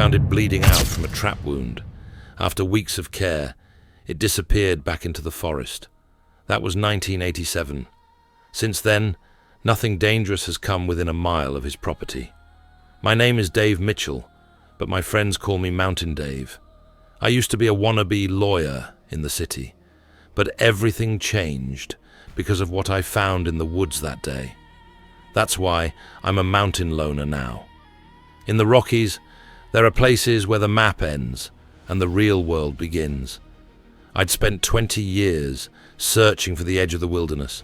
found it bleeding out from a trap wound. After weeks of care, it disappeared back into the forest. That was 1987. Since then, nothing dangerous has come within a mile of his property. My name is Dave Mitchell, but my friends call me Mountain Dave. I used to be a wannabe lawyer in the city, but everything changed because of what I found in the woods that day. That's why I'm a mountain loner now. In the Rockies, there are places where the map ends and the real world begins. I'd spent 20 years searching for the edge of the wilderness,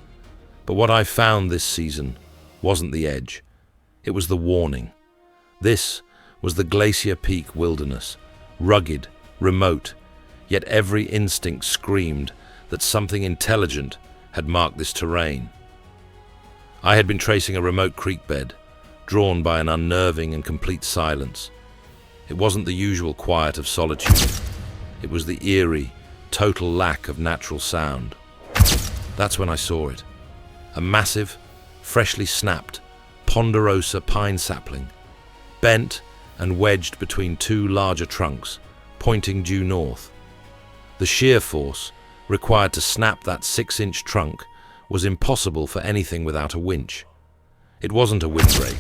but what I found this season wasn't the edge. It was the warning. This was the Glacier Peak Wilderness, rugged, remote, yet every instinct screamed that something intelligent had marked this terrain. I had been tracing a remote creek bed, drawn by an unnerving and complete silence. It wasn't the usual quiet of solitude. It was the eerie, total lack of natural sound. That's when I saw it. A massive, freshly snapped, ponderosa pine sapling, bent and wedged between two larger trunks, pointing due north. The shear force required to snap that 6-inch trunk was impossible for anything without a winch. It wasn't a windbreak.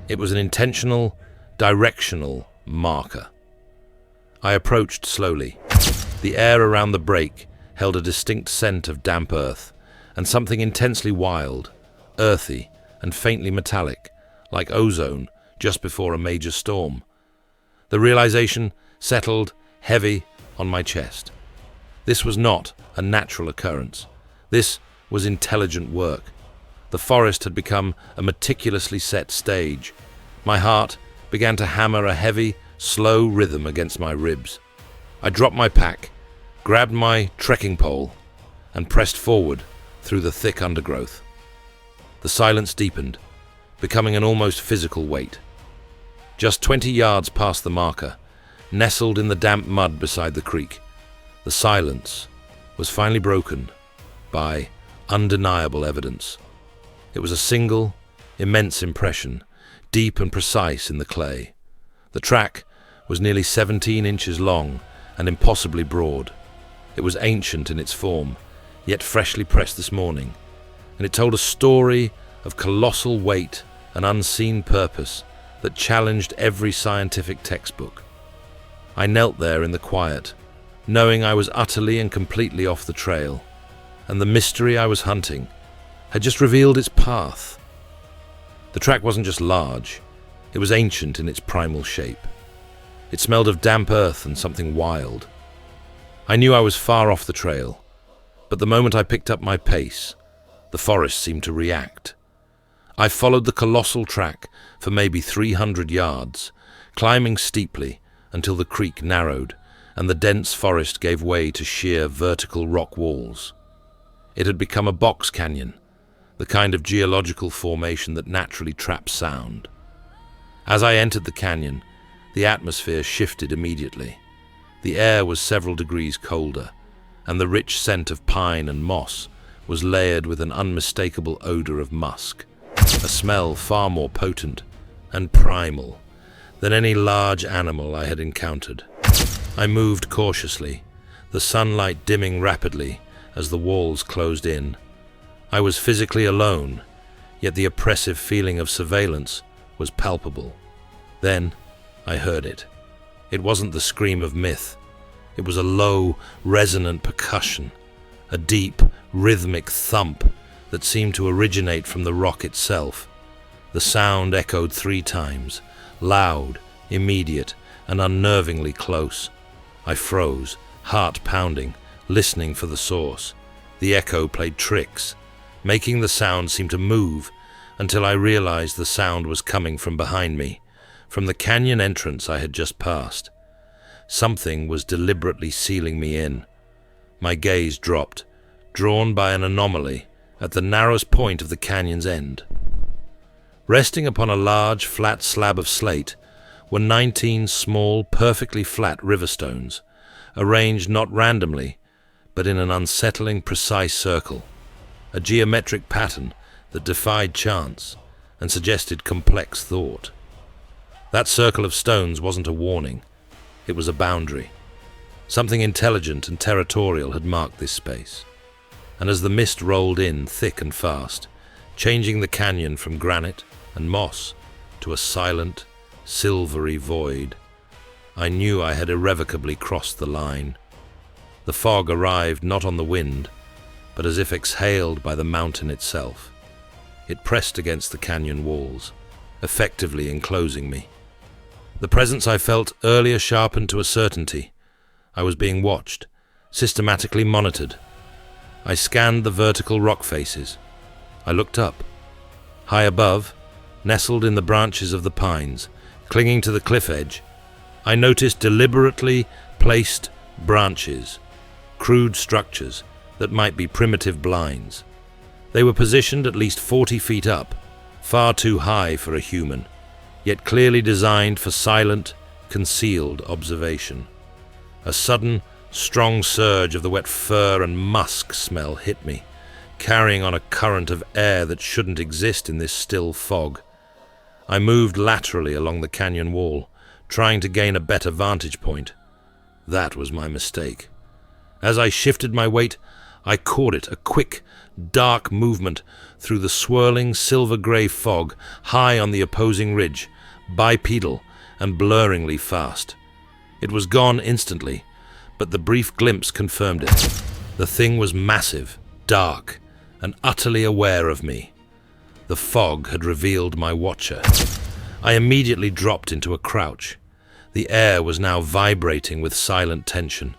It was an intentional, directional marker. I approached slowly. The air around the break held a distinct scent of damp earth and something intensely wild, earthy, and faintly metallic, like ozone just before a major storm. The realization settled heavy on my chest. This was not a natural occurrence. This was intelligent work. The forest had become a meticulously set stage. My heart began to hammer a heavy, slow rhythm against my ribs. I dropped my pack, grabbed my trekking pole, and pressed forward through the thick undergrowth. The silence deepened, becoming an almost physical weight. Just 20 yards past the marker, nestled in the damp mud beside the creek, the silence was finally broken by undeniable evidence. It was a single, immense impression, deep and precise in the clay. The track was nearly 17 inches long and impossibly broad. It was ancient in its form, yet freshly pressed this morning, and it told a story of colossal weight and unseen purpose that challenged every scientific textbook. I knelt there in the quiet, knowing I was utterly and completely off the trail, and the mystery I was hunting had just revealed its path. The track wasn't just large, it was ancient in its primal shape. It smelled of damp earth and something wild. I knew I was far off the trail, but the moment I picked up my pace, the forest seemed to react. I followed the colossal track for maybe 300 yards, climbing steeply until the creek narrowed and the dense forest gave way to sheer vertical rock walls. It had become a box canyon, the kind of geological formation that naturally traps sound. As I entered the canyon, the atmosphere shifted immediately. The air was several degrees colder, and the rich scent of pine and moss was layered with an unmistakable odor of musk, a smell far more potent and primal than any large animal I had encountered. I moved cautiously, the sunlight dimming rapidly as the walls closed in. I was physically alone, yet the oppressive feeling of surveillance was palpable. Then I heard it. It wasn't the scream of myth. It was a low, resonant percussion, a deep, rhythmic thump that seemed to originate from the rock itself. The sound echoed 3 times, loud, immediate, and unnervingly close. I froze, heart pounding, listening for the source. The echo played tricks, making the sound seem to move until I realized the sound was coming from behind me, from the canyon entrance I had just passed. Something was deliberately sealing me in. My gaze dropped, drawn by an anomaly at the narrowest point of the canyon's end. Resting upon a large, flat slab of slate were 19 small, perfectly flat river stones, arranged not randomly, but in an unsettling, precise circle, a geometric pattern that defied chance and suggested complex thought. That circle of stones wasn't a warning. It was a boundary. Something intelligent and territorial had marked this space. And as the mist rolled in thick and fast, changing the canyon from granite and moss to a silent, silvery void, I knew I had irrevocably crossed the line. The fog arrived not on the wind, but as if exhaled by the mountain itself. It pressed against the canyon walls, effectively enclosing me. The presence I felt earlier sharpened to a certainty. I was being watched, systematically monitored. I scanned the vertical rock faces. I looked up. High above, nestled in the branches of the pines, clinging to the cliff edge, I noticed deliberately placed branches, crude structures that might be primitive blinds. They were positioned at least 40 feet up, far too high for a human, yet clearly designed for silent, concealed observation. A sudden, strong surge of the wet fur and musk smell hit me, carrying on a current of air that shouldn't exist in this still fog. I moved laterally along the canyon wall, trying to gain a better vantage point. That was my mistake. As I shifted my weight, I caught it, a quick, dark movement through the swirling silver-grey fog high on the opposing ridge, bipedal and blurringly fast. It was gone instantly, but the brief glimpse confirmed it. The thing was massive, dark, and utterly aware of me. The fog had revealed my watcher. I immediately dropped into a crouch. The air was now vibrating with silent tension.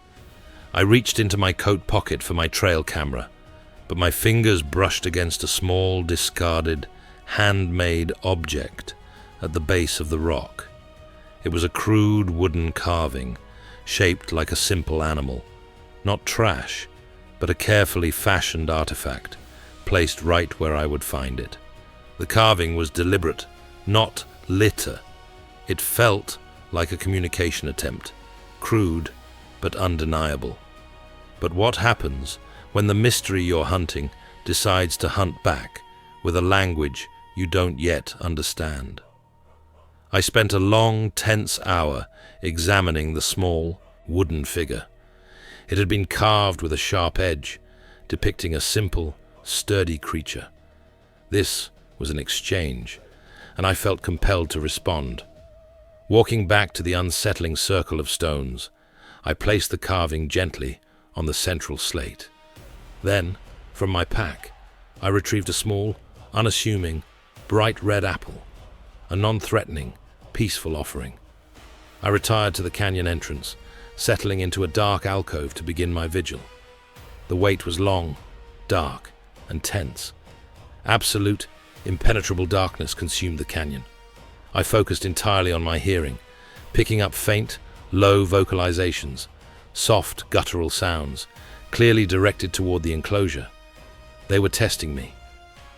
I reached into my coat pocket for my trail camera, but my fingers brushed against a small, discarded, handmade object at the base of the rock. It was a crude wooden carving, shaped like a simple animal. Not trash, but a carefully fashioned artifact, placed right where I would find it. The carving was deliberate, not litter. It felt like a communication attempt, crude but undeniable. But what happens when the mystery you're hunting decides to hunt back with a language you don't yet understand? I spent a long, tense hour examining the small, wooden figure. It had been carved with a sharp edge, depicting a simple, sturdy creature. This was an exchange, and I felt compelled to respond. Walking back to the unsettling circle of stones, I placed the carving gently on the central slate. Then, from my pack, I retrieved a small, unassuming, bright red apple, a non-threatening, peaceful offering. I retired to the canyon entrance, settling into a dark alcove to begin my vigil. The wait was long, dark, and tense. Absolute, impenetrable darkness consumed the canyon. I focused entirely on my hearing, picking up faint, low vocalizations, soft, guttural sounds, clearly directed toward the enclosure. They were testing me.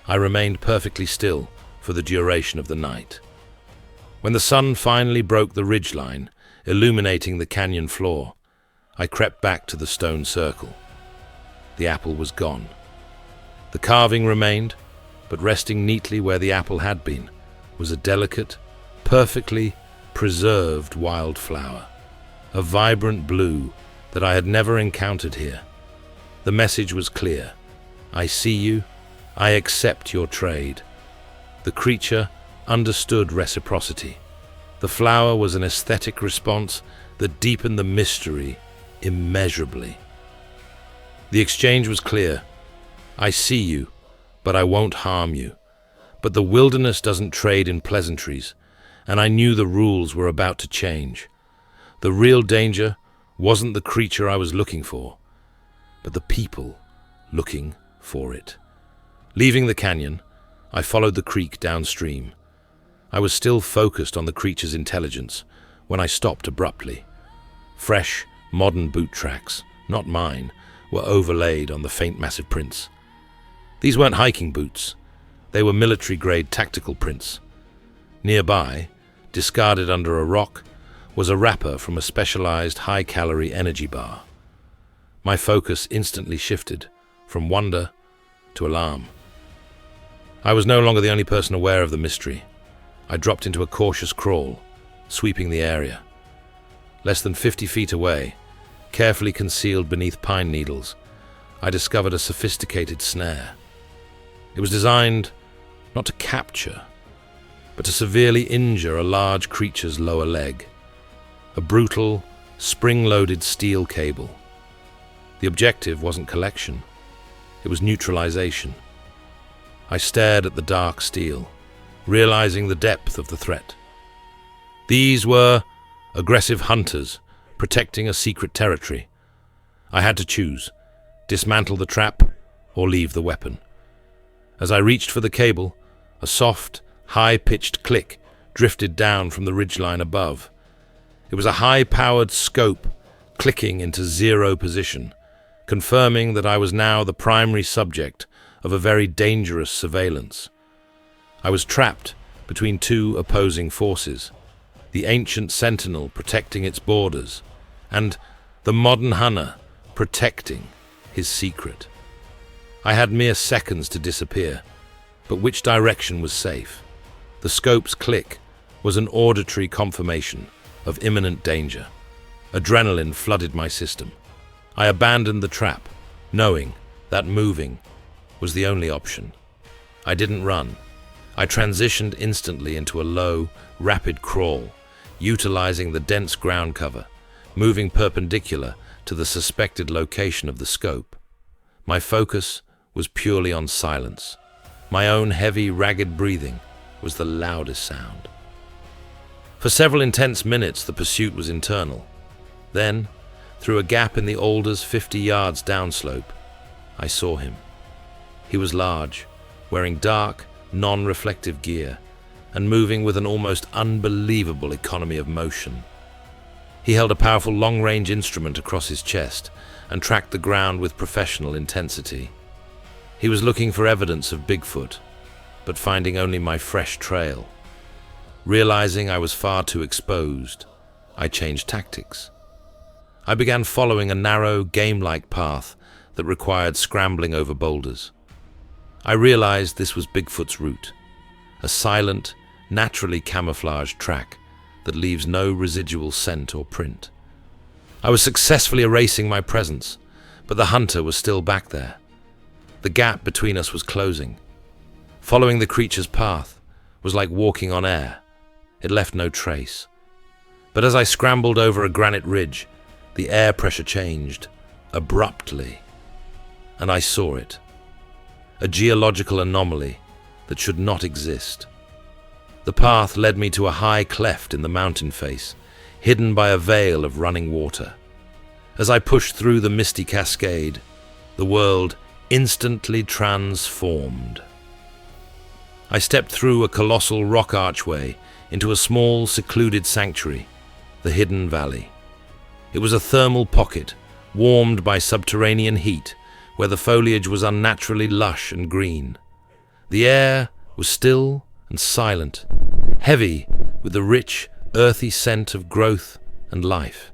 I remained perfectly still for the duration of the night. When the sun finally broke the ridgeline, illuminating the canyon floor, I crept back to the stone circle. The apple was gone. The carving remained, but resting neatly where the apple had been was a delicate, perfectly preserved wildflower, a vibrant blue that I had never encountered here. The message was clear. I see you. I accept your trade. The creature understood reciprocity. The flower was an aesthetic response that deepened the mystery immeasurably. The exchange was clear. I see you, but I won't harm you. But the wilderness doesn't trade in pleasantries, and I knew the rules were about to change. The real danger wasn't the creature I was looking for, but the people looking for it. Leaving the canyon, I followed the creek downstream. I was still focused on the creature's intelligence when I stopped abruptly. Fresh, modern boot tracks, not mine, were overlaid on the faint massive prints. These weren't hiking boots. They were military-grade tactical prints. Nearby, discarded under a rock, was a wrapper from a specialized high-calorie energy bar. My focus instantly shifted from wonder to alarm. I was no longer the only person aware of the mystery. I dropped into a cautious crawl, sweeping the area. Less than 50 feet away, carefully concealed beneath pine needles, I discovered a sophisticated snare. It was designed not to capture, but to severely injure a large creature's lower leg. A brutal, spring-loaded steel cable. The objective wasn't collection, it was neutralization. I stared at the dark steel, realizing the depth of the threat. These were aggressive hunters protecting a secret territory. I had to choose, dismantle the trap or leave the weapon. As I reached for the cable, a soft, high-pitched click drifted down from the ridgeline above. It was a high-powered scope clicking into 0 position, confirming that I was now the primary subject of a very dangerous surveillance. I was trapped between 2 opposing forces, the ancient sentinel protecting its borders, and the modern hunter protecting his secret. I had mere seconds to disappear, but which direction was safe? The scope's click was an auditory confirmation of imminent danger. Adrenaline flooded my system. I abandoned the trap, knowing that moving was the only option. I didn't run. I transitioned instantly into a low, rapid crawl, utilizing the dense ground cover, moving perpendicular to the suspected location of the scope. My focus was purely on silence. My own heavy, ragged breathing was the loudest sound. For several intense minutes, the pursuit was internal. Then, through a gap in the alders 50 yards downslope, I saw him. He was large, wearing dark, non-reflective gear, and moving with an almost unbelievable economy of motion. He held a powerful long-range instrument across his chest and tracked the ground with professional intensity. He was looking for evidence of Bigfoot, but finding only my fresh trail. Realizing I was far too exposed, I changed tactics. I began following a narrow, game-like path that required scrambling over boulders. I realized this was Bigfoot's route, a silent, naturally camouflaged track that leaves no residual scent or print. I was successfully erasing my presence, but the hunter was still back there. The gap between us was closing. Following the creature's path was like walking on air. It left no trace. But as I scrambled over a granite ridge, the air pressure changed, abruptly, and I saw it. A geological anomaly that should not exist. The path led me to a high cleft in the mountain face, hidden by a veil of running water. As I pushed through the misty cascade, the world instantly transformed. I stepped through a colossal rock archway into a small, secluded sanctuary, the Hidden Valley. It was a thermal pocket, warmed by subterranean heat, where the foliage was unnaturally lush and green. The air was still and silent, heavy with the rich, earthy scent of growth and life.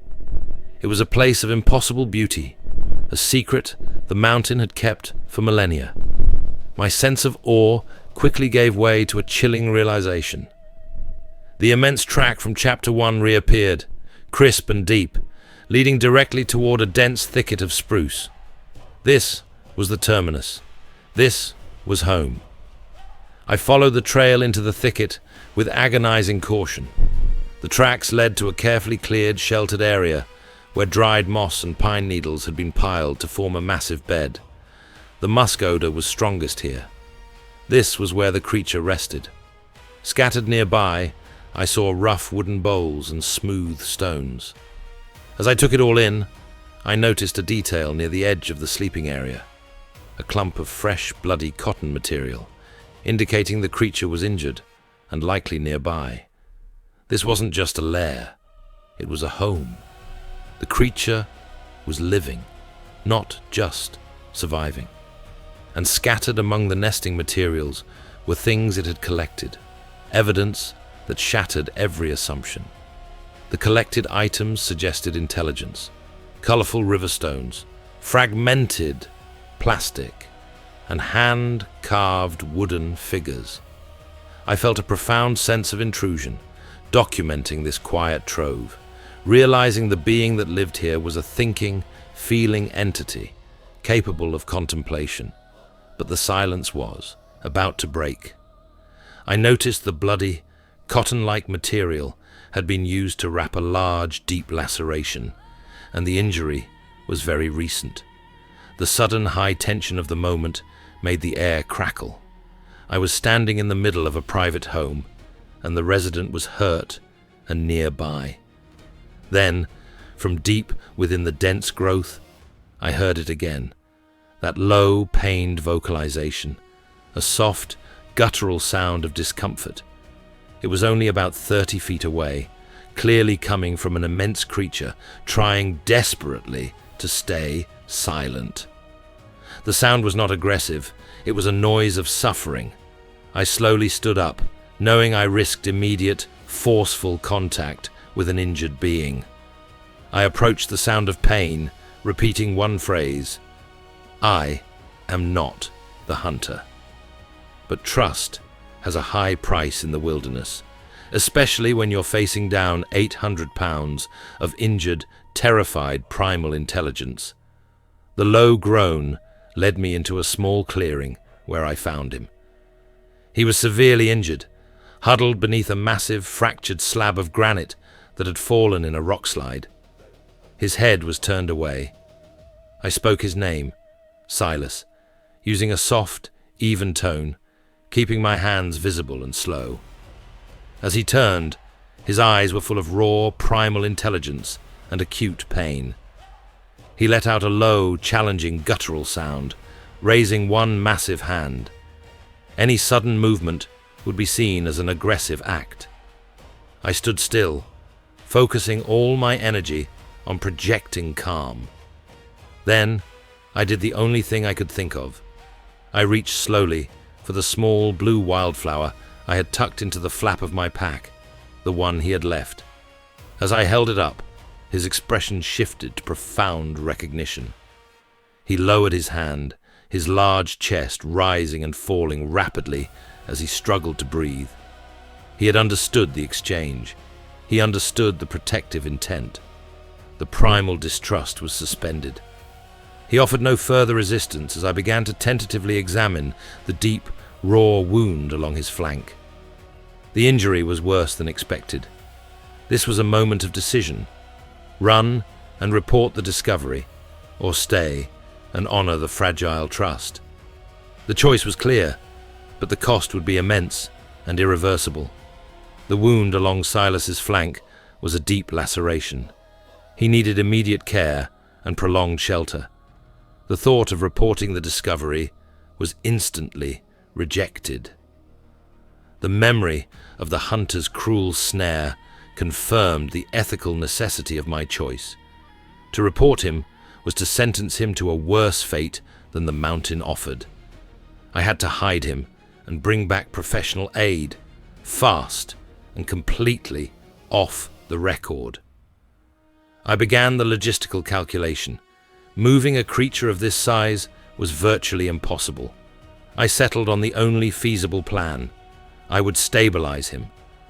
It was a place of impossible beauty, a secret the mountain had kept for millennia. My sense of awe quickly gave way to a chilling realization. The immense track from Chapter 1 reappeared, crisp and deep, leading directly toward a dense thicket of spruce. This was the terminus. This was home. I followed the trail into the thicket with agonizing caution. The tracks led to a carefully cleared, sheltered area where dried moss and pine needles had been piled to form a massive bed. The musk odor was strongest here. This was where the creature rested. Scattered nearby, I saw rough wooden bowls and smooth stones. As I took it all in, I noticed a detail near the edge of the sleeping area, a clump of fresh, bloody cotton material, indicating the creature was injured and likely nearby. This wasn't just a lair, it was a home. The creature was living, not just surviving. And scattered among the nesting materials were things it had collected, evidence that shattered every assumption. The collected items suggested intelligence, colorful river stones, fragmented plastic, and hand-carved wooden figures. I felt a profound sense of intrusion, documenting this quiet trove, realizing the being that lived here was a thinking, feeling entity, capable of contemplation. But the silence was about to break. I noticed the bloody, cotton-like material had been used to wrap a large, deep laceration, and the injury was very recent. The sudden high tension of the moment made the air crackle. I was standing in the middle of a private home, and the resident was hurt and nearby. Then, from deep within the dense growth, I heard it again, that low, pained vocalization, a soft, guttural sound of discomfort. It was only about 30 feet away, clearly coming from an immense creature trying desperately to stay silent. The sound was not aggressive, it was a noise of suffering. I slowly stood up, knowing I risked immediate, forceful contact with an injured being. I approached the sound of pain, repeating one phrase: "I am not the hunter." But trust has a high price in the wilderness, especially when you're facing down 800 pounds of injured, terrified primal intelligence. The low groan led me into a small clearing where I found him. He was severely injured, huddled beneath a massive, fractured slab of granite that had fallen in a rock slide. His head was turned away. I spoke his name, Silas, using a soft, even tone, keeping my hands visible and slow. As he turned, his eyes were full of raw, primal intelligence and acute pain. He let out a low, challenging, guttural sound, raising one massive hand. Any sudden movement would be seen as an aggressive act. I stood still, focusing all my energy on projecting calm. Then, I did the only thing I could think of. I reached slowly for the small blue wildflower I had tucked into the flap of my pack, the one he had left. As I held it up, his expression shifted to profound recognition. He lowered his hand, his large chest rising and falling rapidly as he struggled to breathe. He had understood the exchange. He understood the protective intent. The primal distrust was suspended. He offered no further resistance as I began to tentatively examine the deep, raw wound along his flank. The injury was worse than expected. This was a moment of decision. Run and report the discovery, or stay and honor the fragile trust. The choice was clear, but the cost would be immense and irreversible. The wound along Silas's flank was a deep laceration. He needed immediate care and prolonged shelter. The thought of reporting the discovery was instantly rejected. The memory of the hunter's cruel snare confirmed the ethical necessity of my choice. To report him was to sentence him to a worse fate than the mountain offered. I had to hide him and bring back professional aid, fast and completely off the record. I began the logistical calculation. Moving a creature of this size was virtually impossible. I settled on the only feasible plan. I would stabilize him,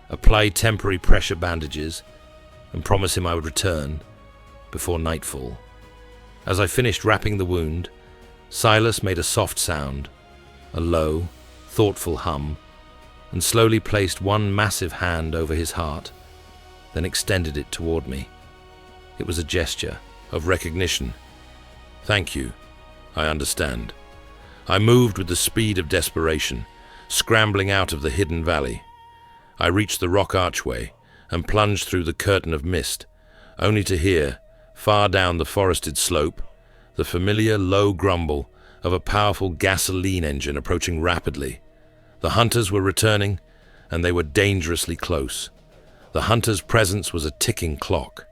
apply temporary pressure bandages, and promise him I would return before nightfall. As I finished wrapping the wound, Silas made a soft sound, a low, thoughtful hum, and slowly placed one massive hand over his heart, then extended it toward me. It was a gesture of recognition. "Thank you. I understand." I moved with the speed of desperation, scrambling out of the hidden valley. I reached the rock archway and plunged through the curtain of mist, only to hear, far down the forested slope, the familiar low grumble of a powerful gasoline engine approaching rapidly. The hunters were returning, and they were dangerously close. The hunter's presence was a ticking clock.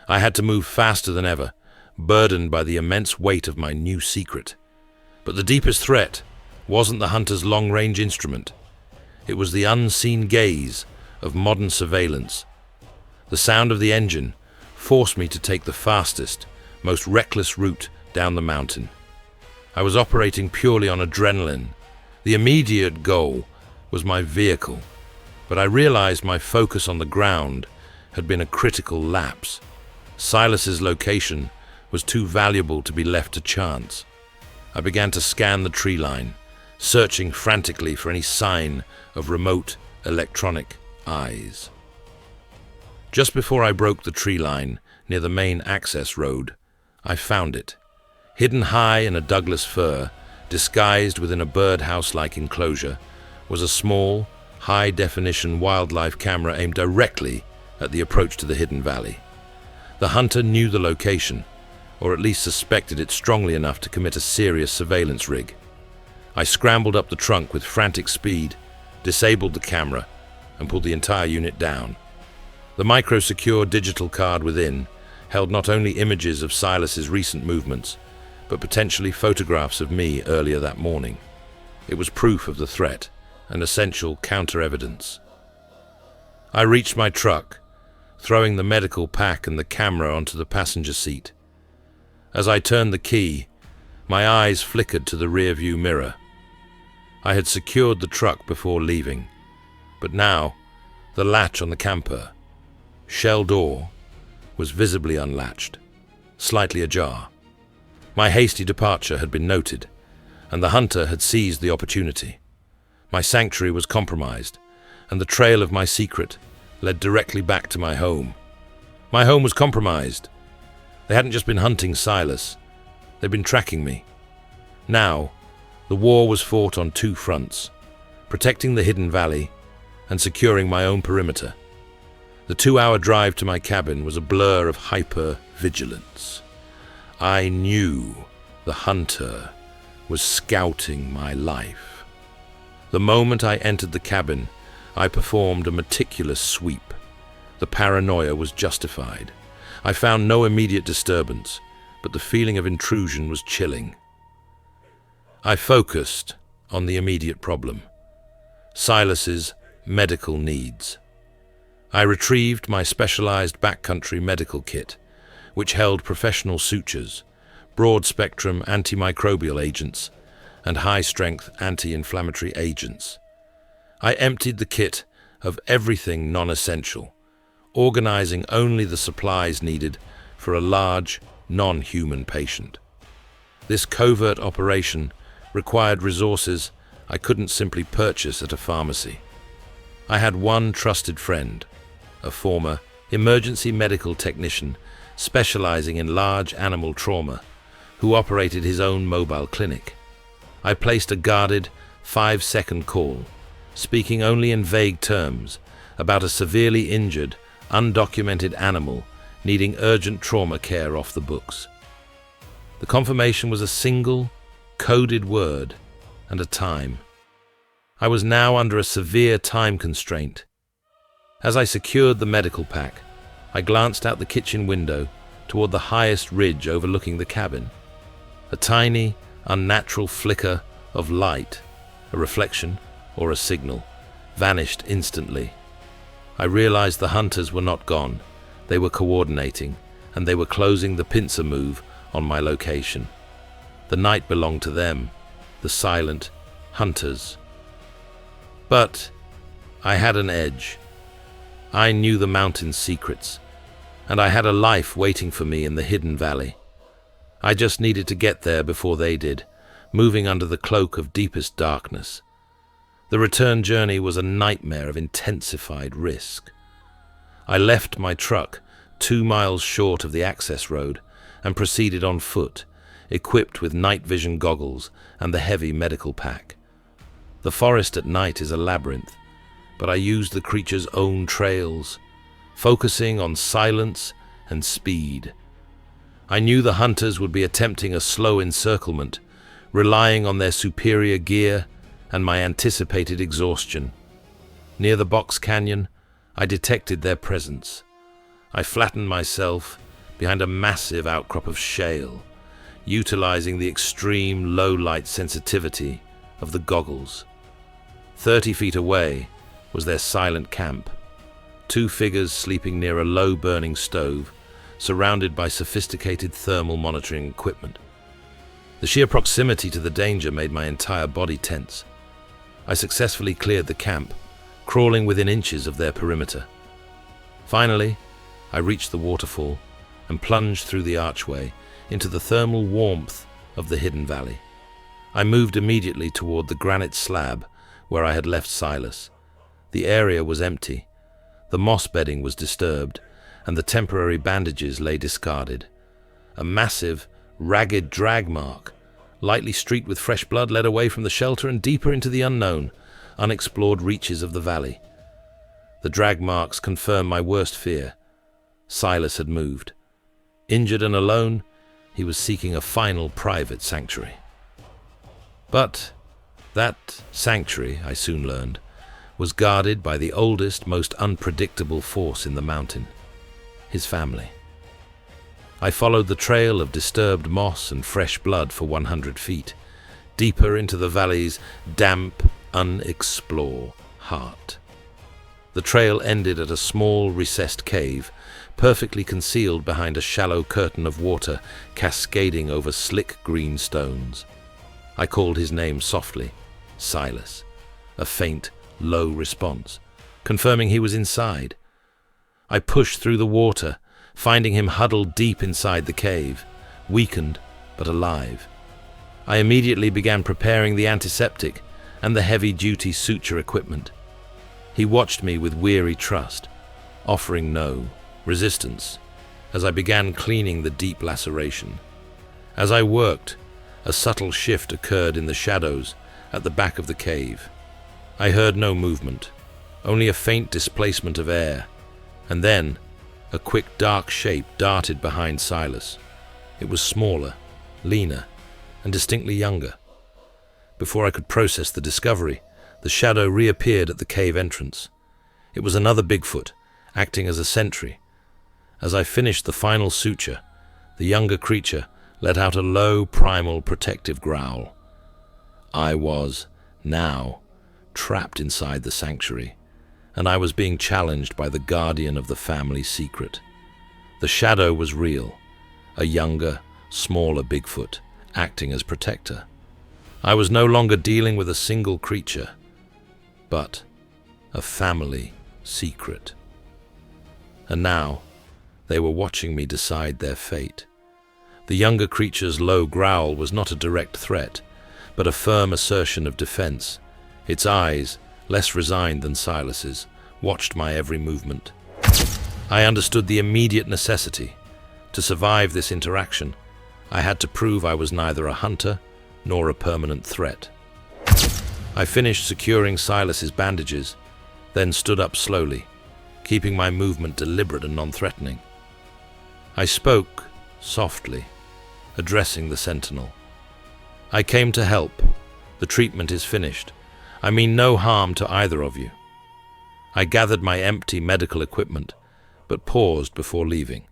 I had to move faster than ever, burdened by the immense weight of my new secret. But the deepest threat wasn't the hunter's long-range instrument. It was the unseen gaze of modern surveillance. The sound of the engine forced me to take the fastest, most reckless route down the mountain. I was operating purely on adrenaline. The immediate goal was my vehicle, But I realized my focus on the ground had been a critical lapse. Silas's location was too valuable to be left to chance. I began to scan the tree line, searching frantically for any sign of remote electronic eyes. Just before I broke the tree line near the main access road, I found it. Hidden high in a Douglas fir, disguised within a birdhouse-like enclosure, was a small, high-definition wildlife camera aimed directly at the approach to the hidden valley. The hunter knew the location, or at least suspected it strongly enough to commit a serious surveillance rig. I scrambled up the trunk with frantic speed, disabled the camera, and pulled the entire unit down. The micro-secure digital card within held not only images of Silas's recent movements, but potentially photographs of me earlier that morning. It was proof of the threat, an essential counter-evidence. I reached my truck, throwing the medical pack and the camera onto the passenger seat. As I turned the key, my eyes flickered to the rear-view mirror. I had secured the truck before leaving, but now the latch on the camper, shell door, was visibly unlatched, slightly ajar. My hasty departure had been noted, and the hunter had seized the opportunity. My sanctuary was compromised, and the trail of my secret led directly back to my home. My home was compromised. They hadn't just been hunting Silas, they'd been tracking me. Now, the war was fought on two fronts, protecting the hidden valley and securing my own perimeter. The 2-hour drive to my cabin was a blur of hyper-vigilance. I knew the hunter was scouting my life. The moment I entered the cabin, I performed a meticulous sweep. The paranoia was justified. I found no immediate disturbance, but the feeling of intrusion was chilling. I focused on the immediate problem, Silas's medical needs. I retrieved my specialized backcountry medical kit, which held professional sutures, broad-spectrum antimicrobial agents, and high-strength anti-inflammatory agents. I emptied the kit of everything non-essential, organizing only the supplies needed for a large, non-human patient. This covert operation required resources I couldn't simply purchase at a pharmacy. I had one trusted friend, a former emergency medical technician specializing in large animal trauma, who operated his own mobile clinic. I placed a guarded 5-second call, speaking only in vague terms about a severely injured, undocumented animal needing urgent trauma care off the books. The confirmation was a single, coded word and a time. I was now under a severe time constraint. As I secured the medical pack, I glanced out the kitchen window toward the highest ridge overlooking the cabin. A tiny, unnatural flicker of light, a reflection or a signal, vanished instantly. I realized the hunters were not gone. They were coordinating, and they were closing the pincer move on my location. The night belonged to them, the silent hunters. But I had an edge. I knew the mountain's secrets, and I had a life waiting for me in the hidden valley. I just needed to get there before they did, moving under the cloak of deepest darkness. The return journey was a nightmare of intensified risk. I left my truck 2 miles short of the access road and proceeded on foot, equipped with night vision goggles and the heavy medical pack. The forest at night is a labyrinth, but I used the creature's own trails, focusing on silence and speed. I knew the hunters would be attempting a slow encirclement, relying on their superior gear and my anticipated exhaustion. Near the box canyon, I detected their presence. I flattened myself behind a massive outcrop of shale, utilizing the extreme low-light sensitivity of the goggles. 30 feet away was their silent camp, 2 figures sleeping near a low-burning stove, surrounded by sophisticated thermal monitoring equipment. The sheer proximity to the danger made my entire body tense. I successfully cleared the camp, crawling within inches of their perimeter. Finally, I reached the waterfall and plunged through the archway into the thermal warmth of the hidden valley. I moved immediately toward the granite slab where I had left Silas. The area was empty. The moss bedding was disturbed, and the temporary bandages lay discarded. A massive, ragged drag mark, lightly streaked with fresh blood, led away from the shelter and deeper into the unknown, unexplored reaches of the valley. The drag marks confirmed my worst fear. Silas had moved. Injured and alone, he was seeking a final private sanctuary. But that sanctuary, I soon learned, was guarded by the oldest, most unpredictable force in the mountain, his family. I followed the trail of disturbed moss and fresh blood for 100 feet, deeper into the valley's damp, unexplored heart. The trail ended at a small, recessed cave, perfectly concealed behind a shallow curtain of water cascading over slick green stones. I called his name softly, Silas. A faint, low response, confirming he was inside. I pushed through the water, finding him huddled deep inside the cave, weakened but alive. I immediately began preparing the antiseptic and the heavy-duty suture equipment. He watched me with weary trust, offering no resistance as I began cleaning the deep laceration. As I worked, a subtle shift occurred in the shadows at the back of the cave. I heard no movement, only a faint displacement of air, and then a quick dark shape darted behind Silas. It was smaller, leaner, and distinctly younger. Before I could process the discovery, the shadow reappeared at the cave entrance. It was another Bigfoot, acting as a sentry. As I finished the final suture, the younger creature let out a low, primal, protective growl. I was, now, trapped inside the sanctuary, and I was being challenged by the guardian of the family secret. The shadow was real, a younger, smaller Bigfoot, acting as protector. I was no longer dealing with a single creature, but a family secret. And now, they were watching me decide their fate. The younger creature's low growl was not a direct threat, but a firm assertion of defense. Its eyes, less resigned than Silas's, watched my every movement. I understood the immediate necessity. To survive this interaction, I had to prove I was neither a hunter nor a permanent threat. I finished securing Silas's bandages, then stood up slowly, keeping my movement deliberate and non-threatening. I spoke softly, addressing the sentinel. I came to help. The treatment is finished. I mean no harm to either of you. I gathered my empty medical equipment, but paused before leaving.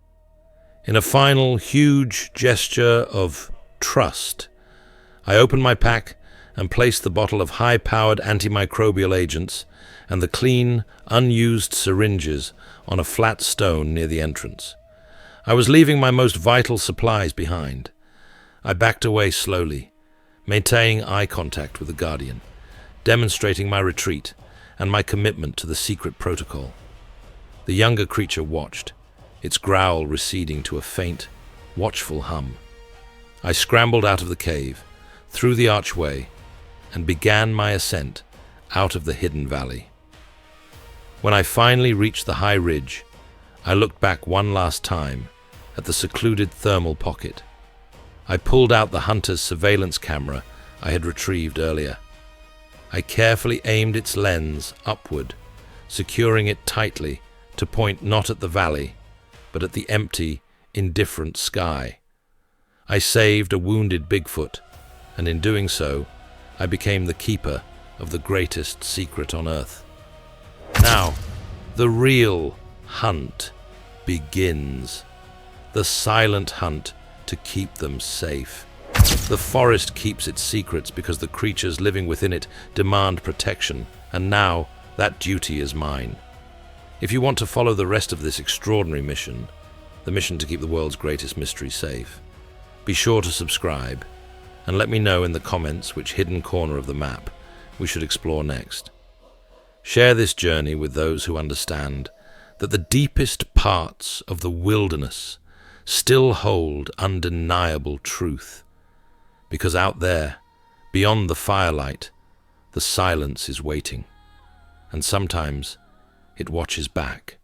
In a final, huge gesture of trust, I opened my pack and placed the bottle of high-powered antimicrobial agents and the clean, unused syringes on a flat stone near the entrance. I was leaving my most vital supplies behind. I backed away slowly, maintaining eye contact with the Guardian, demonstrating my retreat and my commitment to the secret protocol. The younger creature watched, its growl receding to a faint, watchful hum. I scrambled out of the cave, through the archway, and began my ascent out of the hidden valley. When I finally reached the high ridge, I looked back one last time at the secluded thermal pocket. I pulled out the hunter's surveillance camera I had retrieved earlier. I carefully aimed its lens upward, securing it tightly to point not at the valley, but at the empty, indifferent sky. I saved a wounded Bigfoot, and in doing so, I became the keeper of the greatest secret on Earth. Now, the real hunt begins. The silent hunt to keep them safe. The forest keeps its secrets because the creatures living within it demand protection, and now that duty is mine. If you want to follow the rest of this extraordinary mission, the mission to keep the world's greatest mystery safe, be sure to subscribe, and let me know in the comments which hidden corner of the map we should explore next. Share this journey with those who understand that the deepest parts of the wilderness still hold undeniable truth, because out there, beyond the firelight, the silence is waiting, and sometimes it watches back.